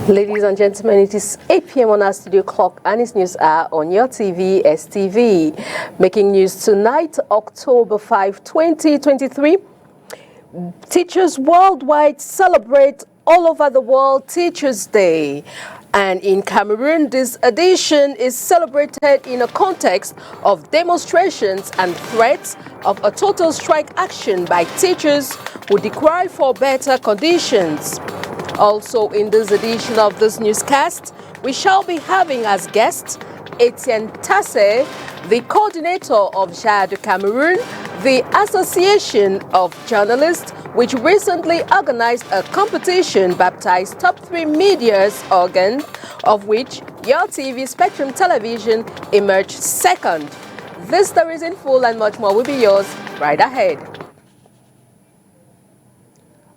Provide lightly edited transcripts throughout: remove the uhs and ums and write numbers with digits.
Ladies and gentlemen, it is 8 p.m. on our studio clock and it's news hour on your TV, STV. Making news tonight, October 5, 2023. Teachers worldwide celebrate all over the world Teachers' Day. And in Cameroon, this edition is celebrated in a context of demonstrations and threats of a total strike action by teachers who decry for better conditions. Also in this edition of this newscast, we shall be having as guest Etienne Tassé, the coordinator of JAD Cameroon, the Association of Journalists, which recently organized a competition baptized Top 3 Media's organ, of which Your TV Spectrum Television emerged second. This story is in full and much more will be yours right ahead.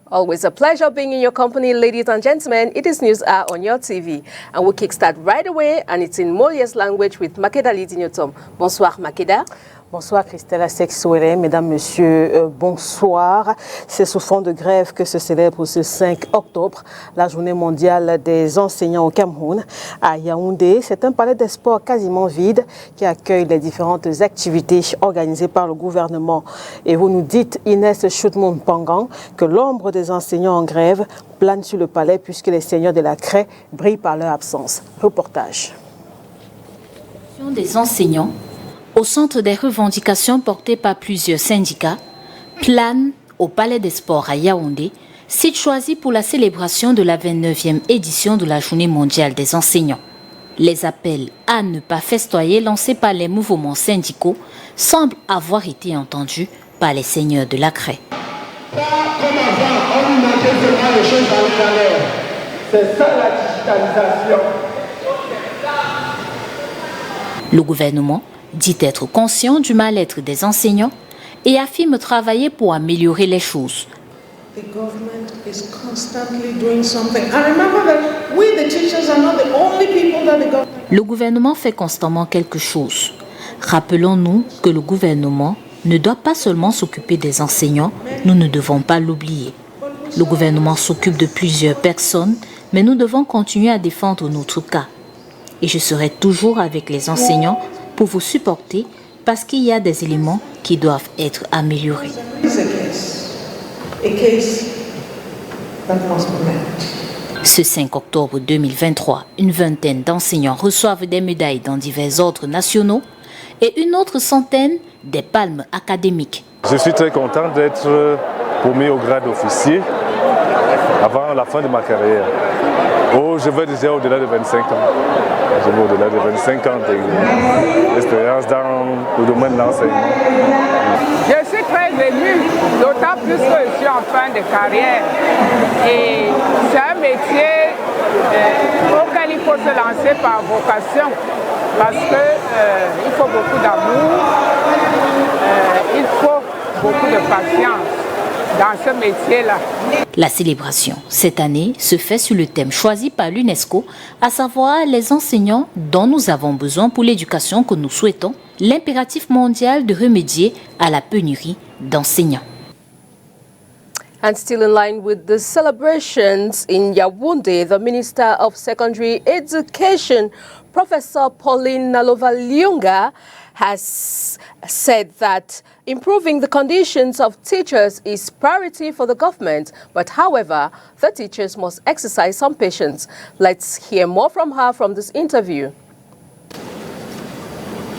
Always a pleasure being in your company, ladies and gentlemen. It is News Hour on your TV. And we'll kickstart right away, and it's in Molière's language with Makeda Lidinyotom. Bonsoir, Makeda. Bonsoir Christella Sexouere, mesdames, messieurs, bonsoir. C'est sous fond de grève que se célèbre ce 5 octobre la journée mondiale des enseignants au Cameroun. À Yaoundé, c'est un palais des sports quasiment vide qui accueille les différentes activités organisées par le gouvernement. Et vous nous dites, Inès Choutmoun-Pangan, que l'ombre des enseignants en grève plane sur le palais puisque les seigneurs de la craie brillent par leur absence. Reportage. Des enseignants au centre des revendications portées par plusieurs syndicats, plane au Palais des Sports à Yaoundé, site choisi pour la célébration de la 29e édition de la Journée mondiale des enseignants. Les appels à ne pas festoyer lancés par les mouvements syndicaux semblent avoir été entendus par les seigneurs de la craie. Comme avant, on nous manquait vraiment les choses dans l'air. C'est ça la digitalisation. Le gouvernement dit être conscient du mal-être des enseignants et affirme travailler pour améliorer les choses. Le gouvernement fait constamment quelque chose. Rappelons-nous que le gouvernement ne doit pas seulement s'occuper des enseignants, nous ne devons pas l'oublier. Le gouvernement s'occupe de plusieurs personnes, mais nous devons continuer à défendre notre cas. Et je serai toujours avec les enseignants pour vous supporter parce qu'il y a des éléments qui doivent être améliorés. Ce 5 octobre 2023, une vingtaine d'enseignants reçoivent des médailles dans divers ordres nationaux et une autre centaine des palmes académiques. Je suis très content d'être promu au grade d'officier avant la fin de ma carrière. Oh, je vais déjà au-delà de 25 ans. Je vais au-delà de 25 ans d'expérience dans le domaine de l'enseignement. Je suis très ému, d'autant plus que je suis en fin de carrière. Et c'est un métier auquel il faut se lancer par vocation. Parce qu'il faut beaucoup d'amour, il faut beaucoup de patience dans ce métier-là. La célébration, cette année, se fait sur le thème choisi par l'UNESCO, à savoir les enseignants dont nous avons besoin pour l'éducation que nous souhaitons, l'impératif mondial de remédier à la pénurie d'enseignants. And still in line with the celebrations in Yaoundé, the Minister of Secondary Education, Professor Pauline Nalova-Lyunga, has said that improving the conditions of teachers is priority for the government, but however, the teachers must exercise some patience. Let's hear more from her from this interview.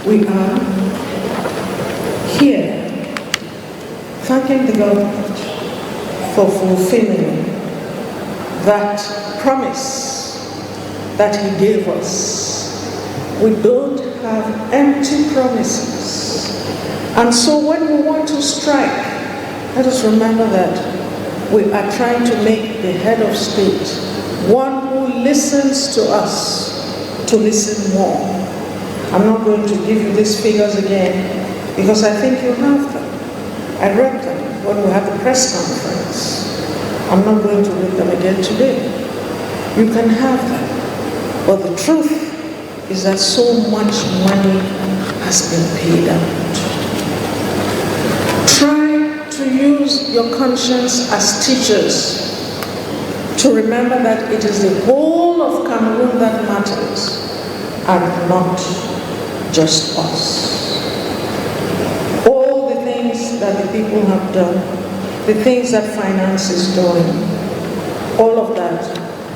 We are here thanking the government for fulfilling that promise that he gave us. We don't have empty promises. And so when we want to strike, let us remember that we are trying to make the head of state one who listens to us to listen more. I'm not going to give you these figures again because I think you have them. I read them when we had the press conference. I'm not going to read them again today. You can have them. But the truth is that so much money has been paid out. Try to use your conscience as teachers to remember that it is the whole all of Cameroon that matters and not just us. All the things that the people have done, the things that finance is doing, all of that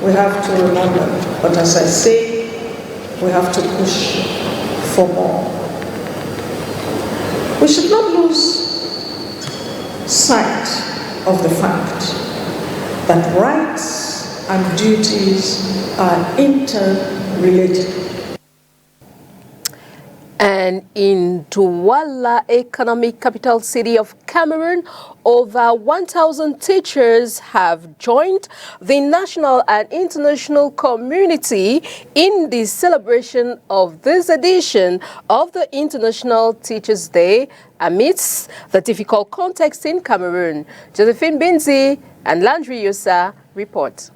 we have to remember. But as I say, we have to push for more. We should not lose sight of the fact that rights and duties are interrelated. And in Douala, economic capital city of Cameroon, over 1,000 teachers have joined the national and international community in the celebration of this edition of the International Teachers' Day amidst the difficult context in Cameroon. Josephine Binzi and Landry Yosa report.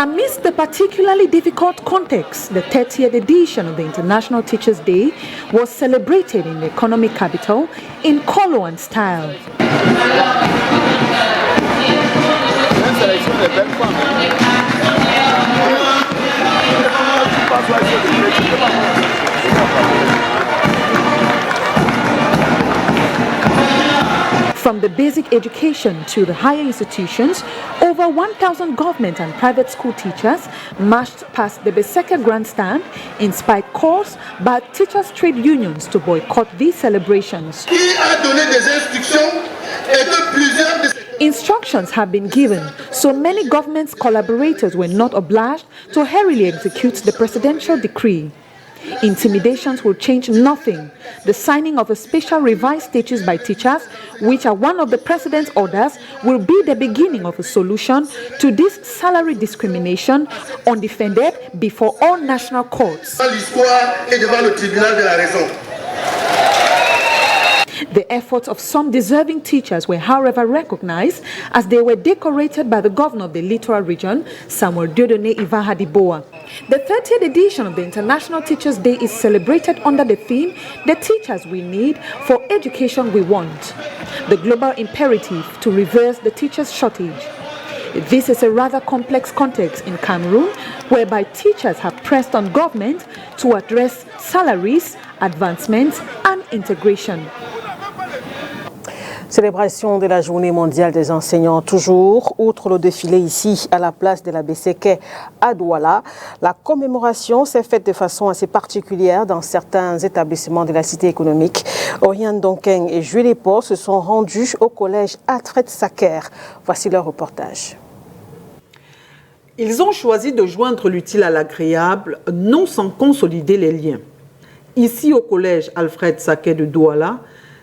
Amidst the particularly difficult context, the 30th edition of the International Teachers' Day was celebrated in the economic capital in colour and style. From the basic education to the higher institutions, over 1,000 government and private school teachers marched past the Beseke grandstand in spite calls by teachers' trade unions to boycott these celebrations. Instructions have been given, so many government's collaborators were not obliged to hurriedly execute the presidential decree. Intimidations will change nothing. The signing of a special revised statutes by teachers, which are one of the president's orders, will be the beginning of a solution to this salary discrimination undefended before all national courts. The efforts of some deserving teachers were, however, recognized as they were decorated by the governor of the Littoral region, Samuel Dieudonné Ivan Hadiboa. The 30th edition of the International Teachers' Day is celebrated under the theme, "The Teachers We Need for Education We Want," the global imperative to reverse the teachers' shortage. This is a rather complex context in Cameroon, whereby teachers have pressed on government to address salaries, advancements, and integration. Célébration de la Journée mondiale des enseignants toujours. Outre le défilé ici à la place de la Beseke à Douala, la commémoration s'est faite de façon assez particulière dans certains établissements de la cité économique. Oriane Donkeng et Julie Paul se sont rendus au collège Alfred Sacker. Voici leur reportage. Ils ont choisi de joindre l'utile à l'agréable, non sans consolider les liens. Ici au collège Alfred Sacker de Douala,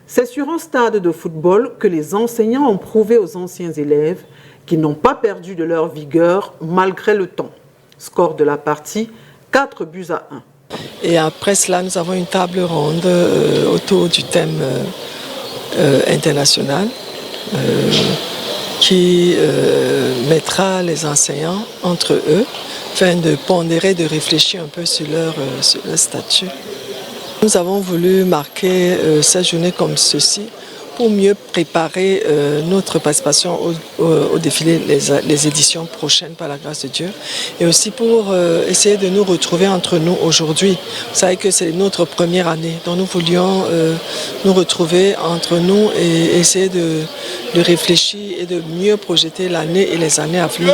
c'est sur un stade de football que les enseignants ont prouvé aux anciens élèves qu'ils n'ont pas perdu de leur vigueur malgré le temps. Score de la partie, 4-1. Et après cela, nous avons une table ronde autour du thème international qui mettra les enseignants entre eux afin de pondérer, de réfléchir un peu sur leur statut. Nous avons voulu marquer cette journée comme ceci pour mieux préparer notre participation au défilé, les éditions prochaines par la grâce de Dieu, et aussi pour essayer de nous retrouver entre nous aujourd'hui. Vous savez que c'est notre première année, donc nous voulions nous retrouver entre nous et essayer de réfléchir et de mieux projeter l'année et les années à venir.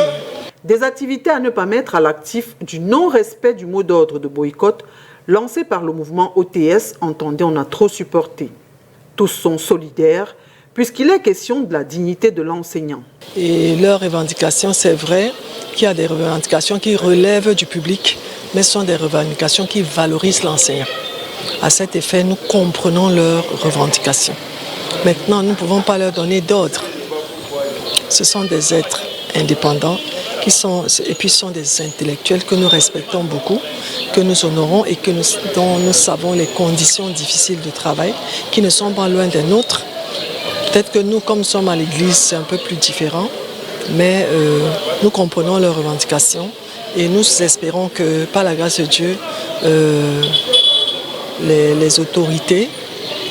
Des activités à ne pas mettre à l'actif du non-respect du mot d'ordre de boycott lancé par le mouvement OTS, entendez, on a trop supporté. Tous sont solidaires, puisqu'il est question de la dignité de l'enseignant. Et leurs revendications, c'est vrai qu'il y a des revendications qui relèvent du public, mais ce sont des revendications qui valorisent l'enseignant. À cet effet, nous comprenons leurs revendications. Maintenant, nous ne pouvons pas leur donner d'ordre. Ce sont des êtres indépendants et puis ce sont des intellectuels que nous respectons beaucoup, que nous honorons et dont nous savons les conditions difficiles de travail, qui ne sont pas loin des nôtres. Peut-être que nous, comme nous sommes à l'église, c'est un peu plus différent, mais nous comprenons leurs revendications et nous espérons que, par la grâce de Dieu, les autorités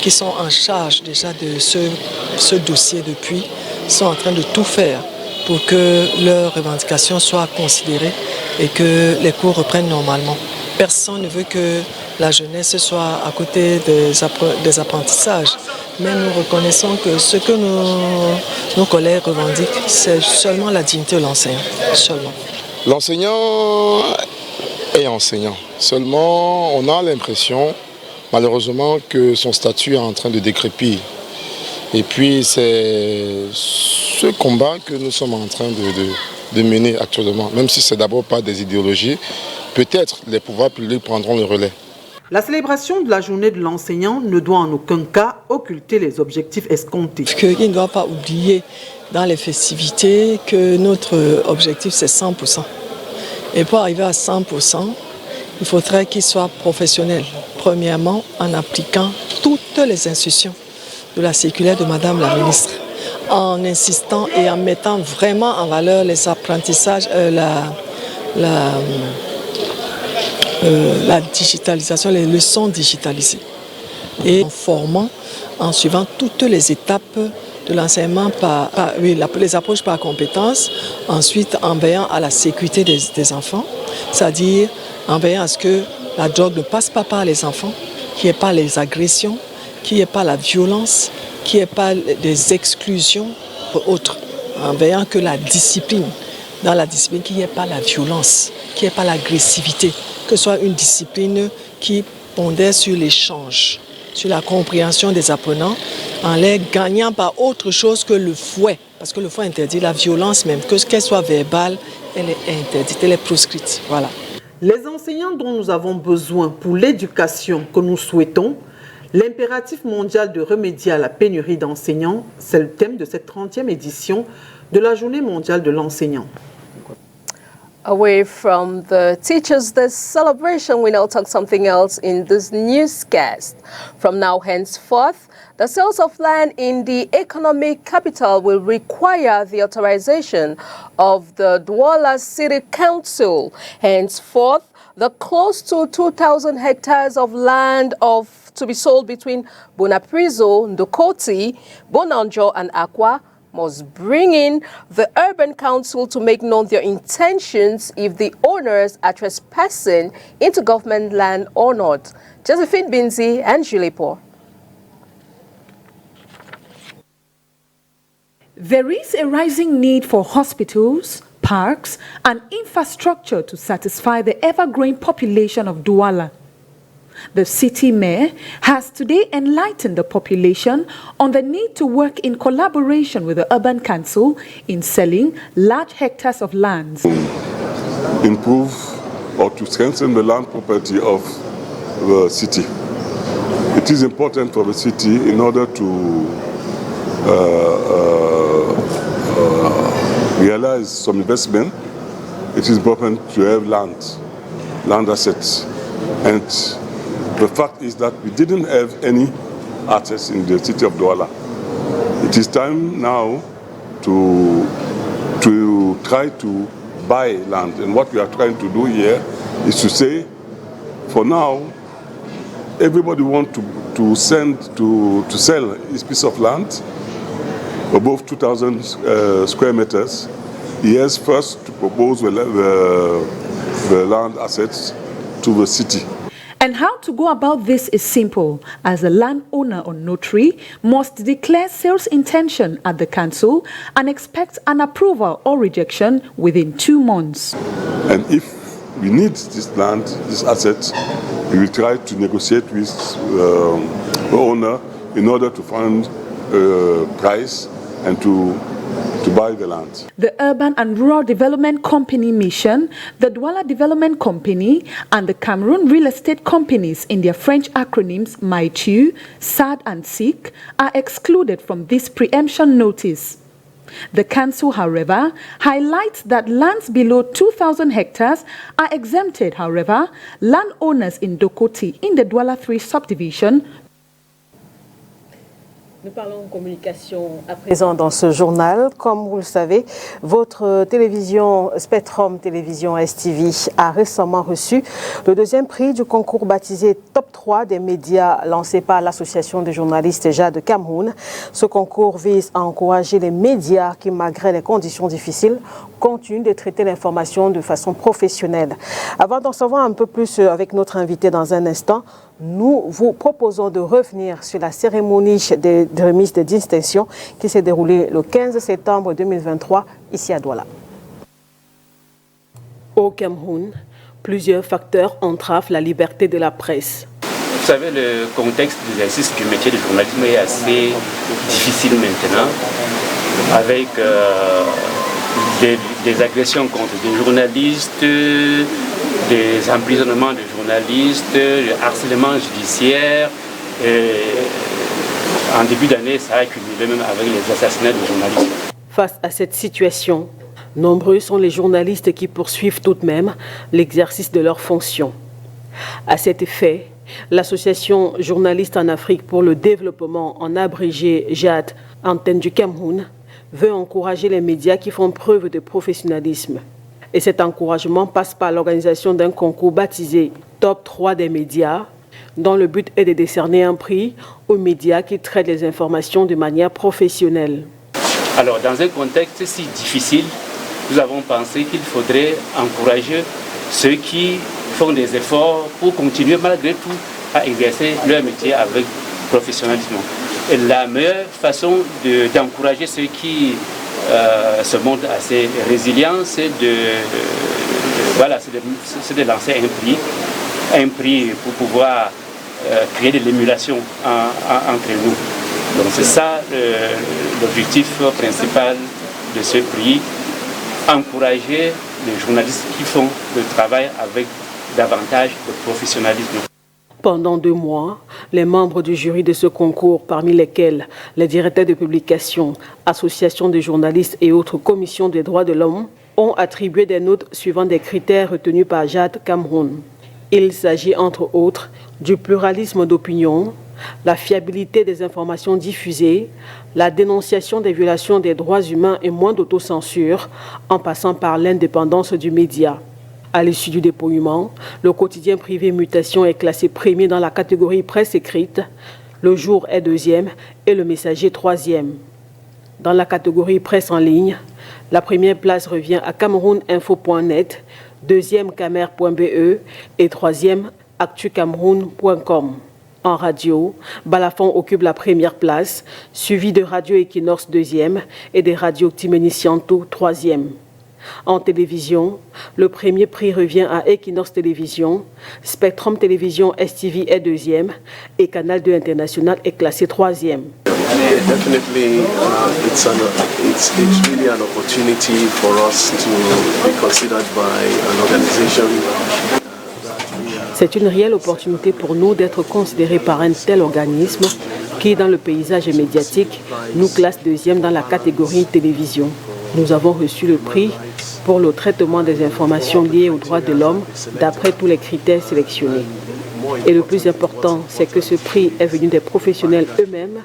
qui sont en charge déjà de ce dossier depuis sont en train de tout faire pour que leurs revendications soient considérées et que les cours reprennent normalement. Personne ne veut que la jeunesse soit à côté des apprentissages, mais nous reconnaissons que ce que nos collègues revendiquent, c'est seulement la dignité de l'enseignant, seulement. L'enseignant est enseignant, seulement on a l'impression, malheureusement, que son statut est en train de décrépir. Et puis c'est ce combat que nous sommes en train de mener actuellement, même si ce n'est d'abord pas des idéologies, peut-être les pouvoirs publics prendront le relais. La célébration de la journée de l'enseignant ne doit en aucun cas occulter les objectifs escomptés. Il ne doit pas oublier dans les festivités que notre objectif c'est 100%. Et pour arriver à 100%, il faudrait qu'il soit professionnel. Premièrement, en appliquant toutes les instructions de la circulaire de Madame la ministre, en insistant et en mettant vraiment en valeur les apprentissages, la digitalisation, les leçons digitalisées, et en formant, en suivant toutes les étapes de l'enseignement, les approches par compétences, ensuite en veillant à la sécurité des enfants, c'est-à-dire en veillant à ce que la drogue ne passe pas par les enfants, qu'il n'y ait pas les agressions, qu'il n'y ait pas la violence, qu'il n'y ait pas des exclusions autres, en veillant que la discipline, dans la discipline, qu'il n'y ait pas la violence, qu'il n'y ait pas l'agressivité, que ce soit une discipline qui pondère sur l'échange, sur la compréhension des apprenants, en les gagnant par autre chose que le fouet. Parce que le fouet interdit la violence même, qu'elle soit verbale, elle est interdite, elle est proscrite. Voilà. Les enseignants dont nous avons besoin pour l'éducation que nous souhaitons, l'impératif mondial de remédier à la pénurie d'enseignants, c'est le thème de cette 30e édition de la Journée mondiale de l'enseignant. Away from the teachers' this celebration, we now talk something else in this newscast. From now henceforth, the sales of land in the economic capital will require the authorization of the Douala City Council. Henceforth, the close to 2,000 hectares of land to be sold between Bonaprizo, Ndokoti, Bonanjo and Akwa must bring in the Urban Council to make known their intentions if the owners are trespassing into government land or not. Josephine Binzi and Julie Paul. There is a rising need for hospitals, parks, and infrastructure to satisfy the ever-growing population of Douala. The city mayor has today enlightened the population on the need to work in collaboration with the Urban Council in selling large hectares of lands. Improve or to strengthen the land property of the city. It is important for the city in order to realize some investment. It is important to have land assets. And the fact is that we didn't have any assets in the city of Douala. It is time now to try to buy land. And what we are trying to do here is to say, for now, everybody wants to sell this piece of land above 2,000 square meters. He has first to propose the land assets to the city. And how to go about this is simple, as the landowner or notary must declare sales intention at the council and expect an approval or rejection within 2 months. And if we need this land, this asset, we will try to negotiate with the owner in order to find a price and to buy the land. The Urban and Rural Development Company Mission, the Douala Development Company, and the Cameroon Real Estate Companies in their French acronyms MITU, SAD and SIC are excluded from this preemption notice. The council, however, highlights that lands below 2,000 hectares are exempted. However, landowners in Dokoti in the Douala 3 subdivision Nous parlons communication à présent dans ce journal. Comme vous le savez, votre télévision Spectrum Télévision STV a récemment reçu le deuxième prix du concours baptisé Top 3 des médias lancé par l'association des journalistes Jade Cameroun. Ce concours vise à encourager les médias qui, malgré les conditions difficiles, continuent de traiter l'information de façon professionnelle. Avant d'en savoir un peu plus avec notre invité dans un instant, nous vous proposons de revenir sur la cérémonie de remise de distinction qui s'est déroulée le 15 septembre 2023 ici à Douala. Au Cameroun, plusieurs facteurs entravent la liberté de la presse. Vous savez, le contexte d'exercice du métier de journalisme est assez difficile maintenant, avec des agressions contre des journalistes, des emprisonnements de journalistes, le harcèlement judiciaire. En début d'année, ça a cumulé même avec les assassinats de journalistes. Face à cette situation, nombreux sont les journalistes qui poursuivent tout de même l'exercice de leurs fonctions. À cet effet, l'association Journalistes en Afrique pour le développement, en abrégé JAD, antenne du Cameroun, veut encourager les médias qui font preuve de professionnalisme. Et cet encouragement passe par l'organisation d'un concours baptisé Top 3 des médias, dont le but est de décerner un prix aux médias qui traitent les informations de manière professionnelle. Alors, dans un contexte si difficile, nous avons pensé qu'il faudrait encourager ceux qui font des efforts pour continuer malgré tout à exercer leur métier avec professionnalisme. Et la meilleure façon d'encourager ceux qui se montrent assez résilients, c'est de lancer un prix pour pouvoir créer de l'émulation entre nous. Donc c'est ça l'objectif principal de ce prix, encourager les journalistes qui font le travail avec davantage de professionnalisme. Pendant 2 mois, les membres du jury de ce concours, parmi lesquels les directeurs de publication, associations de journalistes et autres commissions des droits de l'homme, ont attribué des notes suivant des critères retenus par Jade Cameroun. Il s'agit entre autres du pluralisme d'opinion, la fiabilité des informations diffusées, la dénonciation des violations des droits humains et moins d'autocensure, en passant par l'indépendance du média. À l'issue du dépouillement, le quotidien privé Mutation est classé premier dans la catégorie presse écrite, Le Jour est 2e et Le Messager 3e. Dans la catégorie presse en ligne, la première place revient à camerouninfo.net, 2e camer.be et 3e actucameroun.com. En radio, Balafon occupe la première place, suivi de Radio Equinox 2e et des radios Timenicianto 3e. En télévision, le premier prix revient à Equinox Télévision, Spectrum Télévision STV est 2e et Canal 2 International est classé 3e. Definitely, it's really an opportunity for us to be considered by an organization. C'est une réelle opportunité pour nous d'être considérés par un tel organisme qui, dans le paysage médiatique, nous classe 2e dans la catégorie télévision. Nous avons reçu le prix pour le traitement des informations liées aux droits de l'homme d'après tous les critères sélectionnés. Et le plus important, c'est que ce prix est venu des professionnels eux-mêmes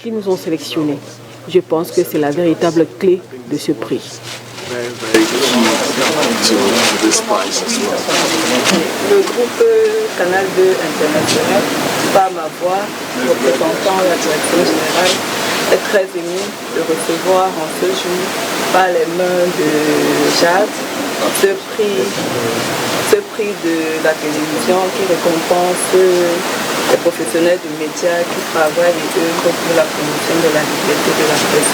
qui nous ont sélectionnés. Je pense que c'est la véritable clé de ce prix. Le groupe Canal 2 International, par ma voix, représentant la direction générale, est très ému de recevoir en ce jour, par les mains de Jade, ce prix de la télévision qui récompense les professionnels de médias qui travaillent et œuvrent pour la promotion de la liberté de la presse.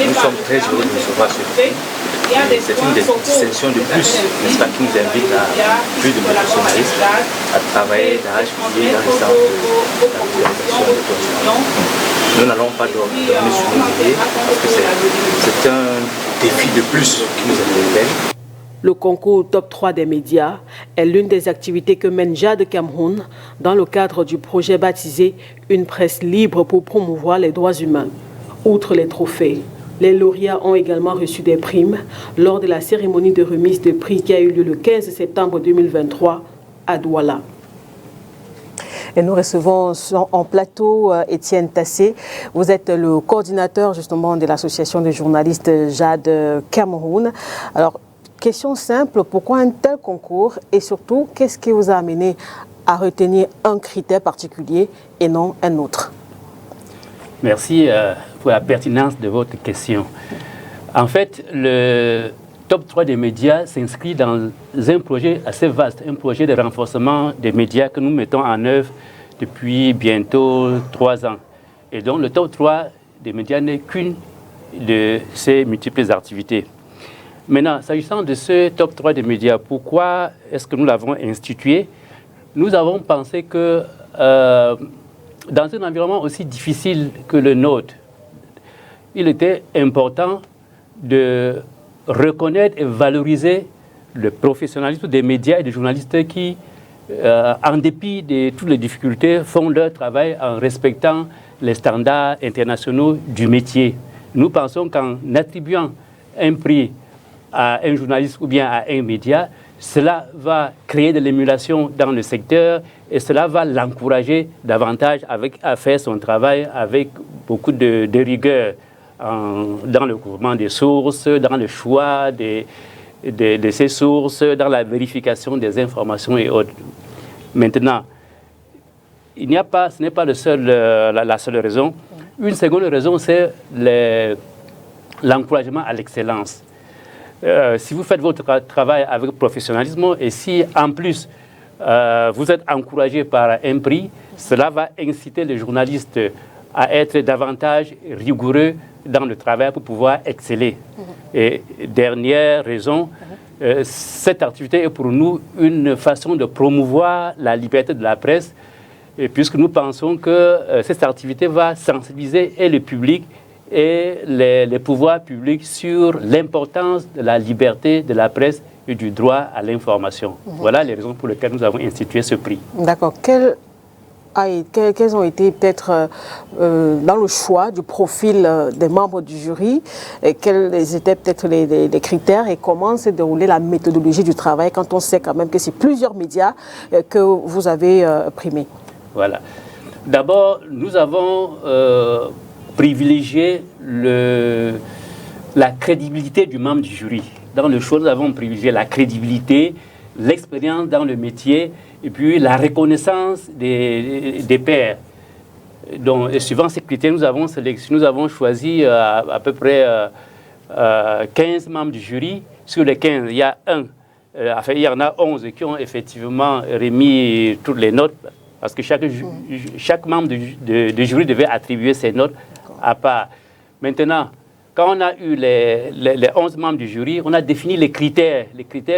Nous sommes très heureux de recevoir ce prix. C'est une distinction de plus, n'est-ce pas, qui nous invite à plus de professionnalisme, à travailler d'arrache-pied dans le sens de la visualisation de professionnels. Nous n'allons pas dormir sur nos idées parce que c'est un défi de plus qui nous interpelle. Le concours Top 3 des médias est l'une des activités que mène Jade Cameroun dans le cadre du projet baptisé Une presse libre pour promouvoir les droits humains. Outre les trophées, les lauréats ont également reçu des primes lors de la cérémonie de remise de prix qui a eu lieu le 15 septembre 2023 à Douala. Et nous recevons en plateau Étienne Tassé. Vous êtes le coordinateur justement de l'association de journalistes JAD Cameroun. Alors, question simple, pourquoi un tel concours et surtout, qu'est-ce qui vous a amené à retenir un critère particulier et non un autre? Merci pour la pertinence de votre question. En fait, le Top 3 des médias s'inscrit dans un projet assez vaste, un projet de renforcement des médias que nous mettons en œuvre depuis bientôt 3 ans. Et donc le Top 3 des médias n'est qu'une de ces multiples activités. Maintenant, s'agissant de ce Top 3 des médias, pourquoi est-ce que nous l'avons institué? Nous avons pensé que dans un environnement aussi difficile que le nôtre, il était important de reconnaître et valoriser le professionnalisme des médias et des journalistes qui, en dépit de toutes les difficultés, font leur travail en respectant les standards internationaux du métier. Nous pensons qu'en attribuant un prix à un journaliste ou bien à un média, cela va créer de l'émulation dans le secteur et cela va l'encourager davantage à faire son travail avec beaucoup de rigueur dans le couvrement des sources, dans le choix de ces sources, dans la vérification des informations et autres. Maintenant, ce n'est pas la seule raison. Une seconde raison, c'est l'encouragement à l'excellence. Si vous faites votre travail avec professionnalisme et si en plus vous êtes encouragé par un prix, cela va inciter les journalistes à être davantage rigoureux dans le travail pour pouvoir exceller. Et dernière raison, cette activité est pour nous une façon de promouvoir la liberté de la presse, et puisque nous pensons que cette activité va sensibiliser et le public et les pouvoirs publics sur l'importance de la liberté de la presse et du droit à l'information. Voilà les raisons pour lesquelles nous avons institué ce prix. D'accord. Quels ont été peut-être dans le choix du profil des membres du jury, et quels étaient peut-être les critères et comment s'est déroulée la méthodologie du travail quand on sait quand même que c'est plusieurs médias que vous avez primés? Voilà. D'abord, nous avons privilégié la crédibilité du membre du jury. Dans le choix, nous avons privilégié la crédibilité, l'expérience dans le métier et puis la reconnaissance des pairs. Donc, et suivant ces critères, nous avons choisi à peu près 15 membres du jury. Sur les 15, il y a il y en a 11 qui ont effectivement remis toutes les notes parce que chaque membre de jury devait attribuer ses notes à part. Maintenant, quand on a eu les 11 membres du jury, on a défini les critères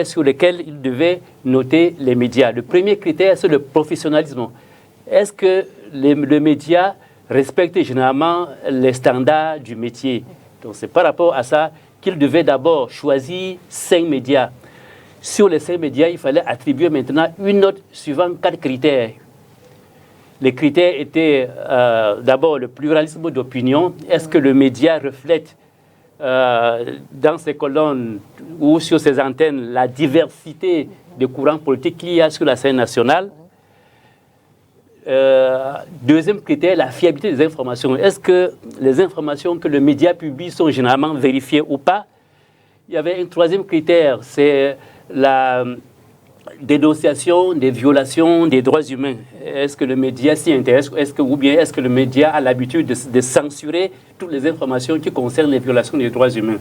sur lesquels ils devaient noter les médias. Le premier critère, c'est le professionnalisme. Est-ce que le média respecte généralement les standards du métier? Donc c'est par rapport à ça qu'ils devaient d'abord choisir 5 médias. Sur les 5 médias, il fallait attribuer maintenant une note suivant 4 critères. Les critères étaient d'abord le pluralisme d'opinion. Est-ce que le média reflète dans ses colonnes ou sur ses antennes la diversité des courants politiques qu'il y a sur la scène nationale? Deuxième critère, la fiabilité des informations. Est-ce que les informations que le média publie sont généralement vérifiées ou pas? Il y avait un troisième critère, c'est la dénonciation des violations des droits humains. Est-ce que le média s'y intéresse ou bien est-ce que le média a l'habitude de censurer toutes les informations qui concernent les violations des droits humains?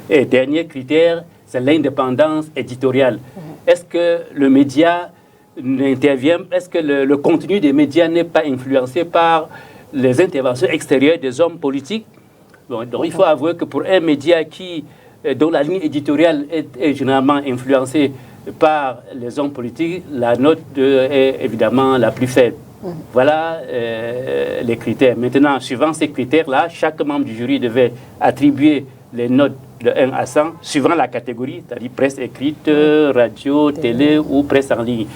Et dernier critère, c'est l'indépendance éditoriale. Est-ce que le média n'intervient, est-ce que le contenu des médias n'est pas influencé par les interventions extérieures des hommes politiques? Donc il faut avouer que pour un média dont la ligne éditoriale est généralement influencée par les hommes politiques, la note est évidemment la plus faible. Voilà les critères. Maintenant, suivant ces critères-là, chaque membre du jury devait attribuer les notes de 1 à 100, suivant la catégorie, c'est-à-dire presse écrite, radio, télé ou presse en ligne.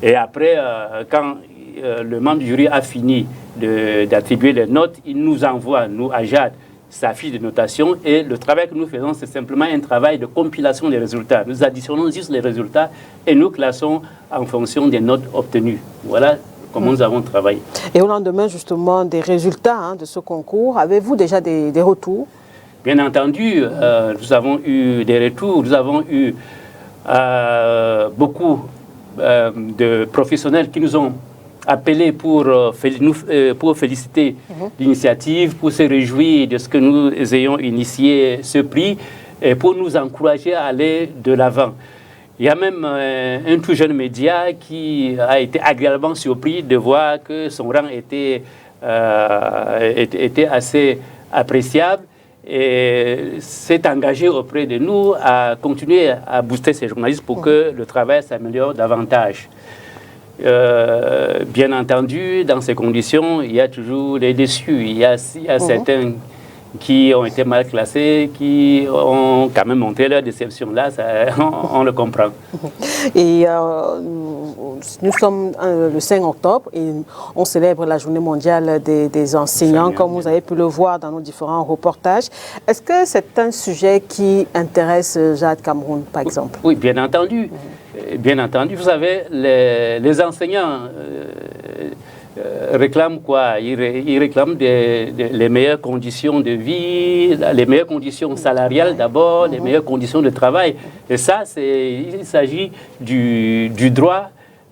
Et après, quand le membre du jury a fini d'attribuer les notes, il nous envoie, nous, à JAD, sa fiche de notation, et le travail que nous faisons, c'est simplement un travail de compilation des résultats. Nous additionnons juste les résultats et nous classons en fonction des notes obtenues. Voilà comment nous avons travaillé. Et au lendemain justement des résultats de ce concours, avez-vous déjà des retours? Bien entendu, nous avons eu des retours, nous avons eu beaucoup de professionnels qui nous ont appelés pour féliciter l'initiative, pour se réjouir de ce que nous ayons initié ce prix et pour nous encourager à aller de l'avant. Il y a même un tout jeune média qui a été agréablement surpris de voir que son rang était assez appréciable et s'est engagé auprès de nous à continuer à booster ces journalistes pour que le travail s'améliore davantage. Bien entendu, dans ces conditions, il y a toujours des déçus. Il y a certains qui ont été mal classés, qui ont quand même montré leur déception. Là, on le comprend. Et nous sommes le 5 octobre et on célèbre la journée mondiale des enseignants, comme vous avez pu le voir dans nos différents reportages. Est-ce que c'est un sujet qui intéresse Jade Cameroun, par exemple? Oui, bien entendu. Bien entendu. Vous savez, les enseignants réclament quoi? Ils réclament les meilleures conditions de vie, les meilleures conditions salariales d'abord, les meilleures conditions de travail. Et ça, il s'agit du droit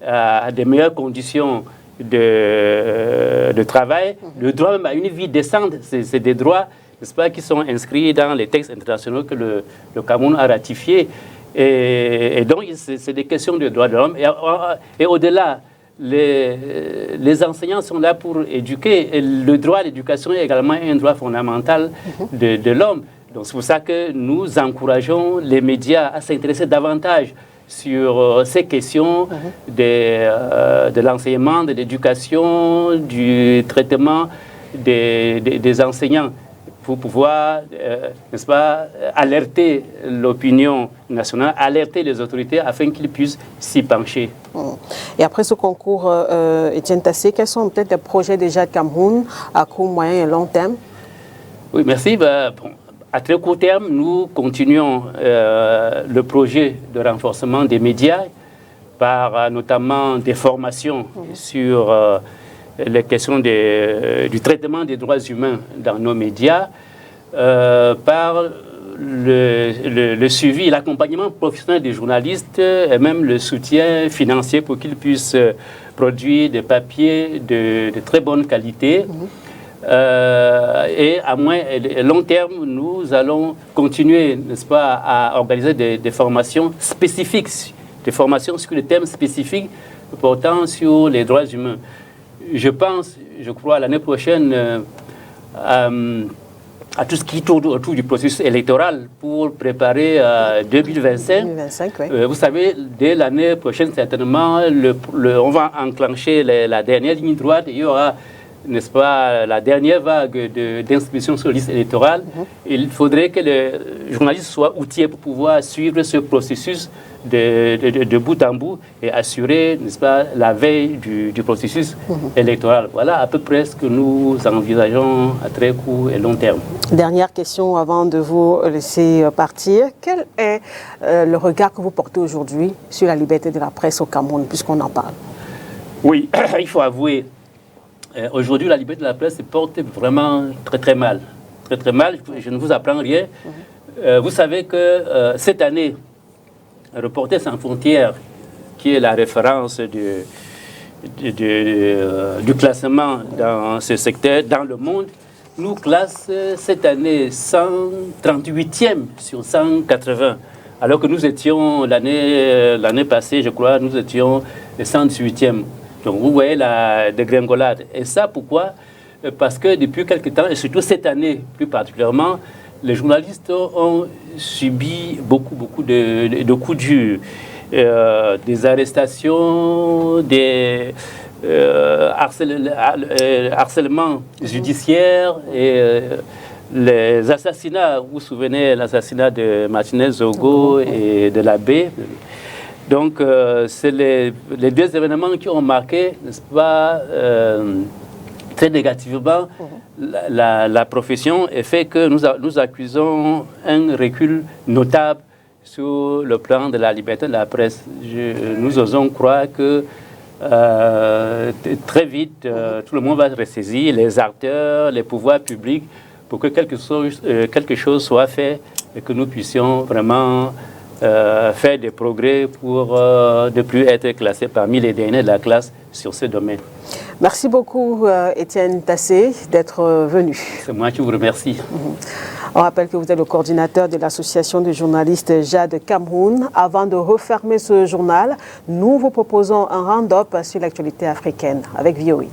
à des meilleures conditions de travail, le droit même à une vie décente. C'est des droits, n'est-ce pas, qui sont inscrits dans les textes internationaux que le Cameroun a ratifiés. Et donc, c'est des questions de droits de l'homme. Et au-delà, les enseignants sont là pour éduquer. Et le droit à l'éducation est également un droit fondamental de l'homme. Donc c'est pour ça que nous encourageons les médias à s'intéresser davantage sur ces questions de l'enseignement, de l'éducation, du traitement des enseignants, pour pouvoir, n'est-ce pas, alerter l'opinion nationale, alerter les autorités afin qu'ils puissent s'y pencher. Et après ce concours, Etienne Tassé, quels sont peut-être des projets déjà de Cameroun à court, moyen et long terme? Oui, merci. À très court terme, nous continuons le projet de renforcement des médias par notamment des formations sur les questions du traitement des droits humains dans nos médias, par le suivi, l'accompagnement professionnel des journalistes et même le soutien financier pour qu'ils puissent produire des papiers de très bonne qualité. Et à moyen et long terme, nous allons continuer, n'est-ce pas, à organiser des formations spécifiques, des formations sur des thèmes spécifiques portant sur les droits humains. Je pense, je crois, l'année prochaine à tout ce qui tourne autour du processus électoral pour préparer 2025. Vous savez, dès l'année prochaine, certainement, on va enclencher la dernière ligne droite. Il y aura, n'est-ce pas, la dernière vague d'inscription sur la liste électorale. Il faudrait que les journalistes soient outillés pour pouvoir suivre ce processus de bout en bout et assurer, n'est-ce pas, la veille du processus électoral. Voilà à peu près ce que nous envisageons à très court et long terme. Dernière question avant de vous laisser partir. Quel est le regard que vous portez aujourd'hui sur la liberté de la presse au Cameroun, puisqu'on en parle? Oui, il faut avouer, aujourd'hui la liberté de la presse se porte vraiment très très mal. Très très mal, je ne vous apprends rien. Vous savez que cette année, Reporters sans frontières, qui est la référence du classement dans ce secteur, dans le monde, nous classe cette année 138e sur 180, alors que nous étions l'année passée, je crois, nous étions 118e. Donc vous voyez la dégringolade. Et ça, pourquoi? Parce que depuis quelque temps, et surtout cette année plus particulièrement, les journalistes ont subi beaucoup de coups durs, des arrestations, des harcèlements judiciaires et les assassinats. Vous vous souvenez l'assassinat de Martinez Zogo et de l'abbé. Donc, c'est les deux événements qui ont marqué, n'est-ce pas, très négativement la profession et fait que nous accusons un recul notable sur le plan de la liberté de la presse. Nous osons croire que très vite, tout le monde va se ressaisir, les acteurs, les pouvoirs publics, pour que quelque chose soit fait et que nous puissions vraiment faire des progrès pour ne plus être classés parmi les derniers de la classe sur ce domaine. Merci beaucoup, Étienne Tassé, d'être venu. C'est moi qui vous remercie. On rappelle que vous êtes le coordinateur de l'association de journalistes Jade Cameroun. Avant de refermer ce journal, nous vous proposons un round-up sur l'actualité africaine avec VOA.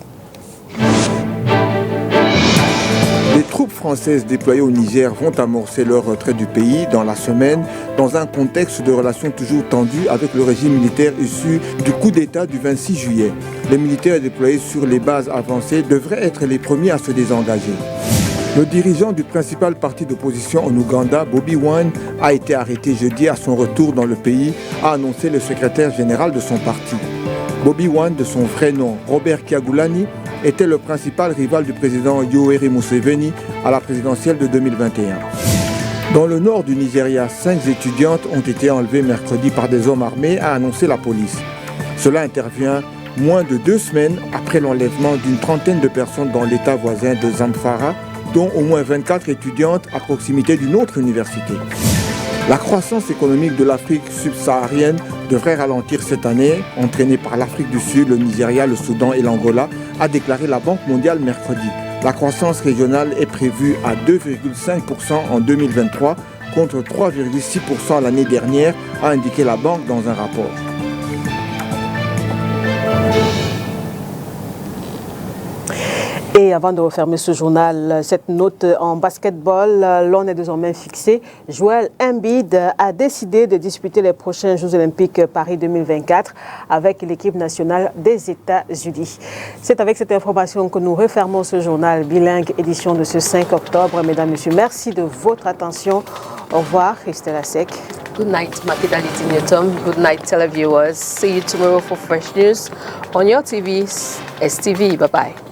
Les troupes françaises déployées au Niger vont amorcer leur retrait du pays dans la semaine, dans un contexte de relations toujours tendues avec le régime militaire issu du coup d'État du 26 juillet. Les militaires déployés sur les bases avancées devraient être les premiers à se désengager. Le dirigeant du principal parti d'opposition en Ouganda, Bobi Wine, a été arrêté jeudi à son retour dans le pays, a annoncé le secrétaire général de son parti. Bobi Wine, de son vrai nom, Robert Kyagulanyi, était le principal rival du président Yoweri Museveni à la présidentielle de 2021. Dans le nord du Nigeria, 5 étudiantes ont été enlevées mercredi par des hommes armés, a annoncé la police. Cela intervient moins de 2 semaines après l'enlèvement d'une trentaine de personnes dans l'état voisin de Zamfara, dont au moins 24 étudiantes à proximité d'une autre université. La croissance économique de l'Afrique subsaharienne devrait ralentir cette année, entraînée par l'Afrique du Sud, le Nigeria, le Soudan et l'Angola, a déclaré la Banque mondiale mercredi. La croissance régionale est prévue à 2,5% en 2023 contre 3,6% l'année dernière, a indiqué la banque dans un rapport. Et avant de refermer ce journal, cette note en basketball, l'on est désormais fixé. Joel Embiid a décidé de disputer les prochains Jeux Olympiques Paris 2024 avec l'équipe nationale des États-Unis. C'est avec cette information que nous refermons ce journal bilingue édition de ce 5 octobre. Mesdames, Messieurs, merci de votre attention. Au revoir, Christelle Asek. Good night, Makeda Litiniutom. Good night, televiewers. See you tomorrow for fresh news on your TV, STV. Bye-bye.